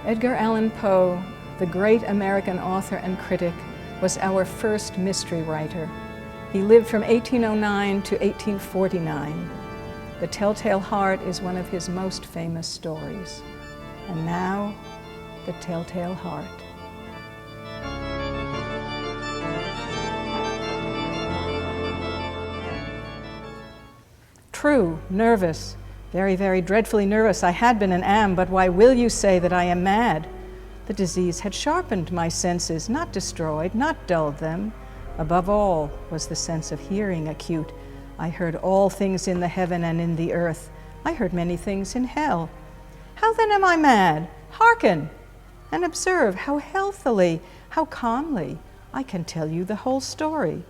Edgar Allan Poe, the great American author and critic, was our first mystery writer. He lived from 1809 to 1849. The Telltale Heart is one of his most famous stories. And now, The Telltale Heart. True, nervous, very, very dreadfully nervous. I had been and am, but why will you say that I am mad? The disease had sharpened my senses, not destroyed, not dulled them. Above all was the sense of hearing acute. I heard all things in the heaven and in the earth. I heard many things in hell. How then am I mad? Hearken and observe how healthily, how calmly I can tell you the whole story.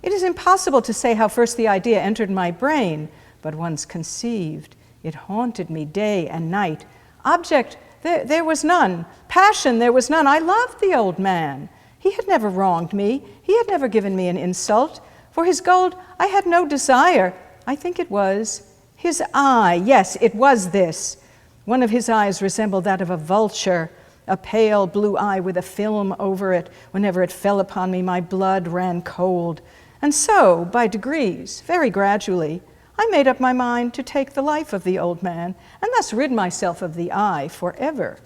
It is impossible to say how first the idea entered my brain, but once conceived, it haunted me day and night. Object, there was none. Passion, there was none. I loved the old man. He had never wronged me. He had never given me an insult. For his gold, I had no desire. I think it was his eye. Yes, it was this. One of his eyes resembled that of a vulture, a pale blue eye with a film over it. Whenever it fell upon me, my blood ran cold. And so, by degrees, very gradually, I made up my mind to take the life of the old man and thus rid myself of the eye forever.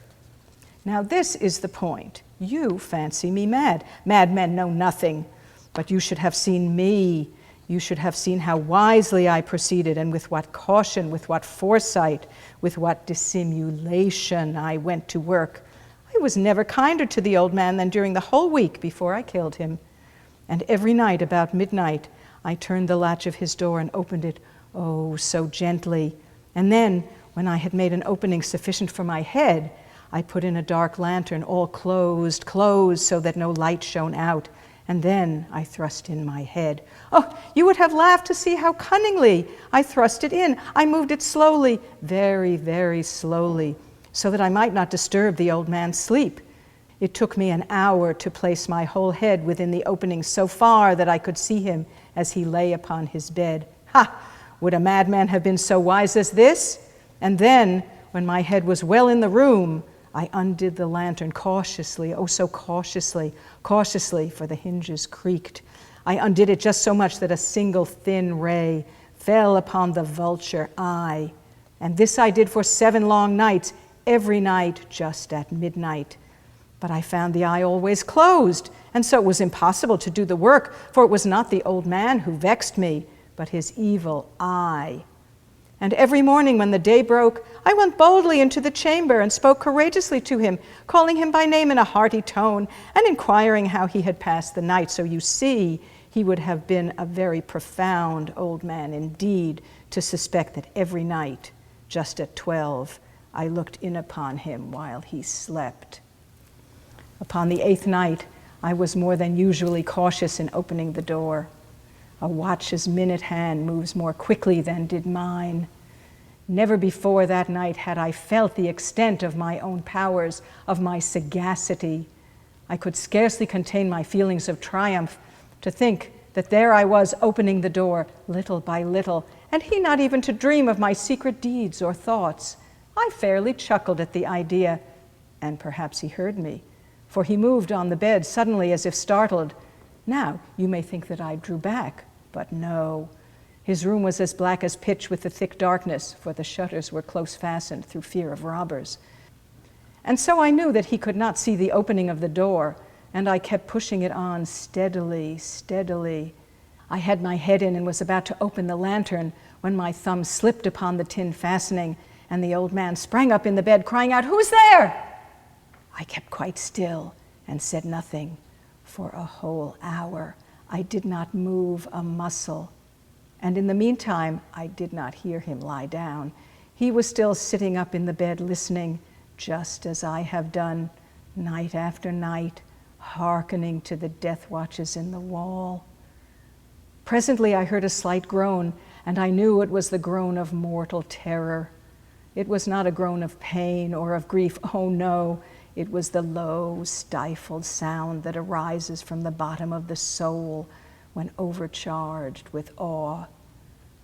Now this is the point. You fancy me mad. Madmen know nothing. But you should have seen me. You should have seen how wisely I proceeded and with what caution, with what foresight, with what dissimulation I went to work. I was never kinder to the old man than during the whole week before I killed him. And every night about midnight, I turned the latch of his door and opened it, oh, so gently. And then, when I had made an opening sufficient for my head, I put in a dark lantern, all closed, so that no light shone out. And then I thrust in my head. Oh, you would have laughed to see how cunningly I thrust it in. I moved it slowly, very, very slowly, so that I might not disturb the old man's sleep. It took me an hour to place my whole head within the opening so far that I could see him as he lay upon his bed. Ha! Would a madman have been so wise as this? And then, when my head was well in the room, I undid the lantern cautiously, oh so cautiously, for the hinges creaked. I undid it just so much that a single thin ray fell upon the vulture eye. And this I did for 7 long nights, every night just at midnight. But I found the eye always closed, and so it was impossible to do the work, for it was not the old man who vexed me, but his evil eye. And every morning when the day broke, I went boldly into the chamber and spoke courageously to him, calling him by name in a hearty tone and inquiring how he had passed the night. So you see, he would have been a very profound old man indeed to suspect that every night, just at 12, I looked in upon him while he slept. Upon the 8th night, I was more than usually cautious in opening the door. A watch's minute hand moves more quickly than did mine. Never before that night had I felt the extent of my own powers, of my sagacity. I could scarcely contain my feelings of triumph to think that there I was opening the door little by little, and he not even to dream of my secret deeds or thoughts. I fairly chuckled at the idea, and perhaps he heard me, for he moved on the bed suddenly as if startled. Now, you may think that I drew back, but no. His room was as black as pitch with the thick darkness, for the shutters were close fastened through fear of robbers. And so I knew that he could not see the opening of the door, and I kept pushing it on steadily, steadily. I had my head in and was about to open the lantern when my thumb slipped upon the tin fastening, and the old man sprang up in the bed, crying out, "Who's there?" I kept quite still and said nothing. For a whole hour, I did not move a muscle. And in the meantime, I did not hear him lie down. He was still sitting up in the bed listening, just as I have done night after night, hearkening to the death watches in the wall. Presently I heard a slight groan, and I knew it was the groan of mortal terror. It was not a groan of pain or of grief, oh no. It was the low, stifled sound that arises from the bottom of the soul when overcharged with awe.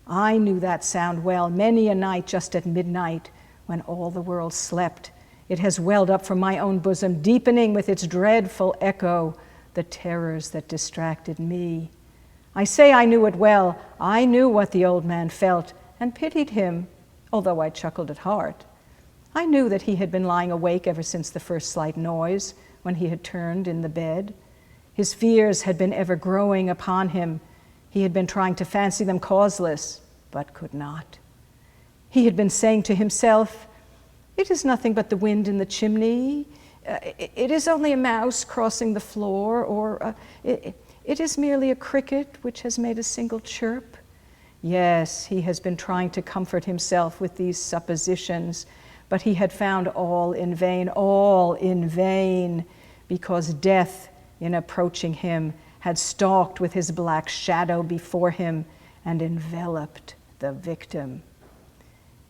I knew that sound well, many a night just at midnight when all the world slept. It has welled up from my own bosom, deepening with its dreadful echo the terrors that distracted me. I say I knew it well. I knew what the old man felt and pitied him, although I chuckled at heart. I knew that he had been lying awake ever since the first slight noise, when he had turned in the bed. His fears had been ever growing upon him. He had been trying to fancy them causeless, but could not. He had been saying to himself, "It is nothing but the wind in the chimney. It is only a mouse crossing the floor, or it is merely a cricket which has made a single chirp." Yes, he has been trying to comfort himself with these suppositions, but he had found all in vain, because death, in approaching him, had stalked with his black shadow before him and enveloped the victim.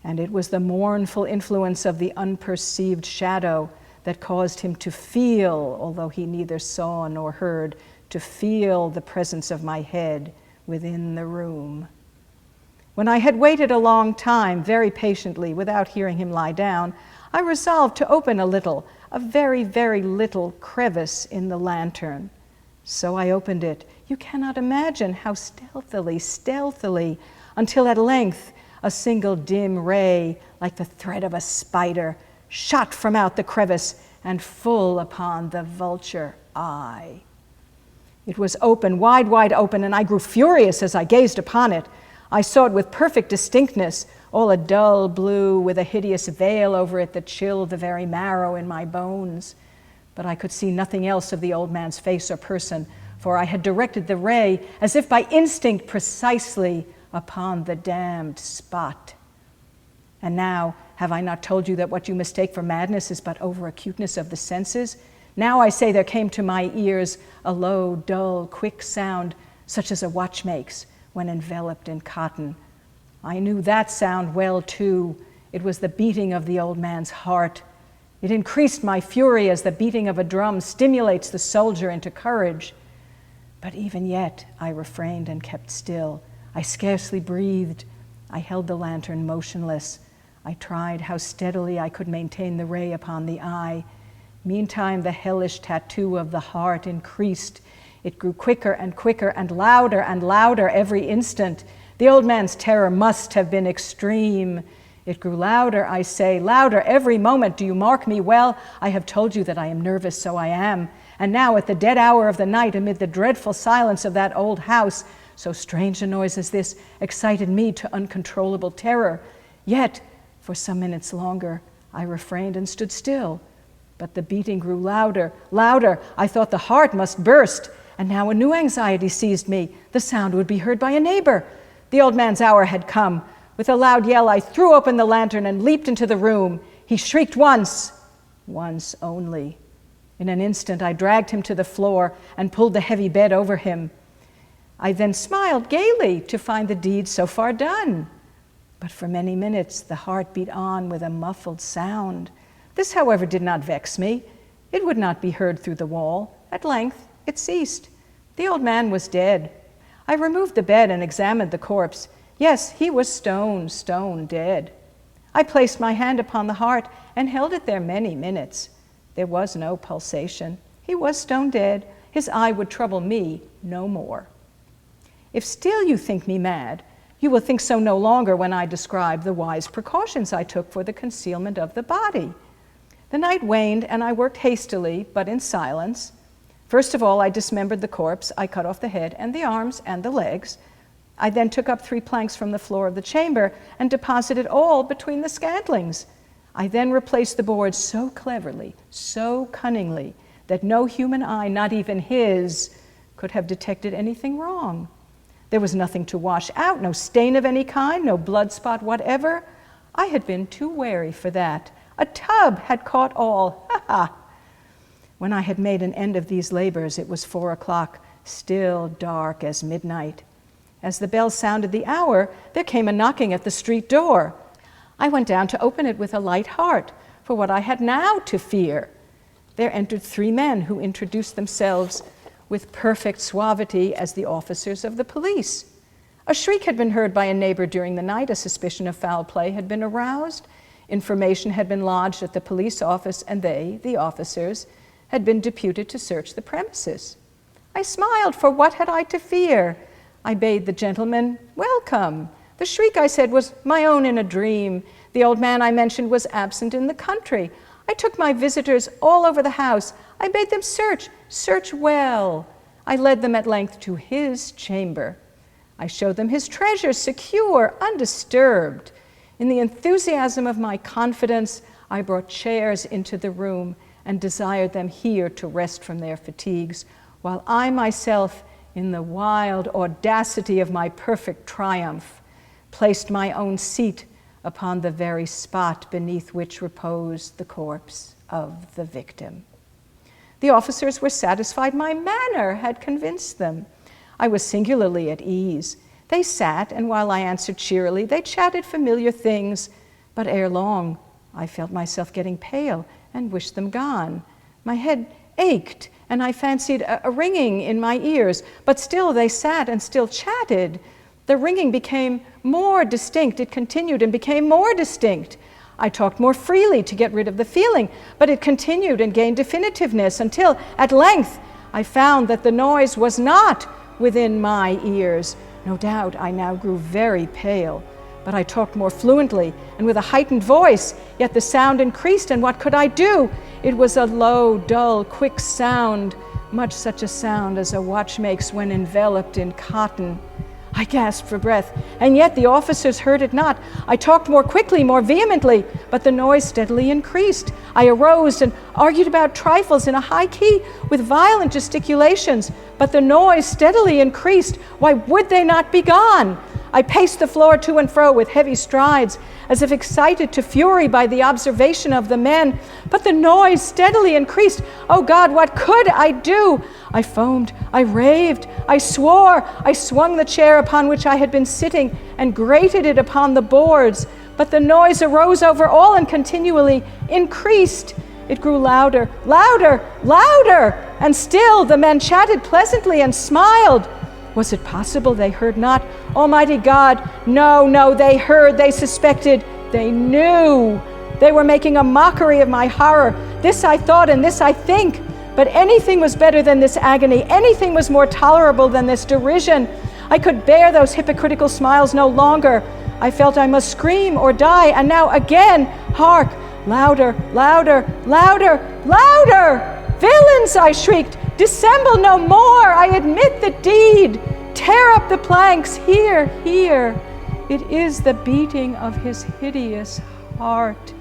And it was the mournful influence of the unperceived shadow that caused him to feel, although he neither saw nor heard, to feel the presence of my head within the room. When I had waited a long time, very patiently, without hearing him lie down, I resolved to open a very, very little crevice in the lantern. So I opened it. You cannot imagine how stealthily, until at length a single dim ray, like the thread of a spider, shot from out the crevice and full upon the vulture eye. It was open, wide open, and I grew furious as I gazed upon it. I saw it with perfect distinctness, all a dull blue with a hideous veil over it that chilled the very marrow in my bones. But I could see nothing else of the old man's face or person, for I had directed the ray, as if by instinct, precisely upon the damned spot. And now, have I not told you that what you mistake for madness is but over-acuteness of the senses? Now I say there came to my ears a low, dull, quick sound, such as a watch makes when enveloped in cotton. I knew that sound well, too. It was the beating of the old man's heart. It increased my fury as the beating of a drum stimulates the soldier into courage. But even yet, I refrained and kept still. I scarcely breathed. I held the lantern motionless. I tried how steadily I could maintain the ray upon the eye. Meantime, the hellish tattoo of the heart increased. It grew quicker and louder every instant. The old man's terror must have been extreme. It grew louder, I say, louder every moment. Do you mark me well? I have told you that I am nervous, so I am. And now, at the dead hour of the night, amid the dreadful silence of that old house, so strange a noise as this excited me to uncontrollable terror. Yet, for some minutes longer, I refrained and stood still. But the beating grew louder. I thought the heart must burst. And now a new anxiety seized me. The sound would be heard by a neighbor. The old man's hour had come. With a loud yell, I threw open the lantern and leaped into the room. He shrieked once only. In an instant, I dragged him to the floor and pulled the heavy bed over him. I then smiled gaily to find the deed so far done. But for many minutes, the heart beat on with a muffled sound. This, however, did not vex me. It would not be heard through the wall. At length, it ceased. The old man was dead. I removed the bed and examined the corpse. Yes, he was stone dead. I placed my hand upon the heart and held it there many minutes. There was no pulsation. He was stone dead. His eye would trouble me no more. If still you think me mad, you will think so no longer when I describe the wise precautions I took for the concealment of the body. The night waned, and I worked hastily, but in silence. First of all, I dismembered the corpse. I cut off the head and the arms and the legs. I then took up 3 planks from the floor of the chamber and deposited all between the scantlings. I then replaced the boards so cleverly, so cunningly, that no human eye, not even his, could have detected anything wrong. There was nothing to wash out, no stain of any kind, no blood spot whatever. I had been too wary for that. A tub had caught all. Ha ha! When I had made an end of these labors, it was 4 o'clock, still dark as midnight. As the bell sounded the hour, there came a knocking at the street door. I went down to open it with a light heart, for what I had now to fear. There entered 3 men who introduced themselves with perfect suavity as the officers of the police. A shriek had been heard by a neighbor during the night. A suspicion of foul play had been aroused. Information had been lodged at the police office, and they, the officers, had been deputed to search the premises. I smiled, for what had I to fear? I bade the gentleman welcome. The shriek, I said, was my own in a dream. The old man I mentioned was absent in the country. I took my visitors all over the house. I bade them search well. I led them at length to his chamber. I showed them his treasures, secure, undisturbed. In the enthusiasm of my confidence, I brought chairs into the room and desired them here to rest from their fatigues, while I myself, in the wild audacity of my perfect triumph, placed my own seat upon the very spot beneath which reposed the corpse of the victim. The officers were satisfied my manner had convinced them. I was singularly at ease. They sat, and while I answered cheerily, they chatted familiar things, but ere long I felt myself getting pale and wished them gone. My head ached, and I fancied a ringing in my ears, but still they sat and still chatted. The ringing became more distinct. It continued and became more distinct. I talked more freely to get rid of the feeling, but it continued and gained definitiveness until, at length, I found that the noise was not within my ears. No doubt I now grew very pale, but I talked more fluently and with a heightened voice, yet the sound increased, and what could I do? It was a low, dull, quick sound, much such a sound as a watch makes when enveloped in cotton. I gasped for breath, and yet the officers heard it not. I talked more quickly, more vehemently, but the noise steadily increased. I arose and argued about trifles in a high key with violent gesticulations, but the noise steadily increased. Why would they not be gone? I paced the floor to and fro with heavy strides, as if excited to fury by the observation of the men, but the noise steadily increased. Oh God, what could I do? I foamed, I raved, I swore. I swung the chair upon which I had been sitting and grated it upon the boards, but the noise arose over all and continually increased. It grew louder, louder, louder, and still the men chatted pleasantly and smiled. Was it possible they heard not? Almighty God, no, they heard, they suspected, they knew. They were making a mockery of my horror. This I thought and this I think. But anything was better than this agony. Anything was more tolerable than this derision. I could bear those hypocritical smiles no longer. I felt I must scream or die. And now again, hark, louder, louder, louder, louder. Villains, I shrieked, dissemble no more. I admit the deed. Tear up the planks. Here. It is the beating of his hideous heart.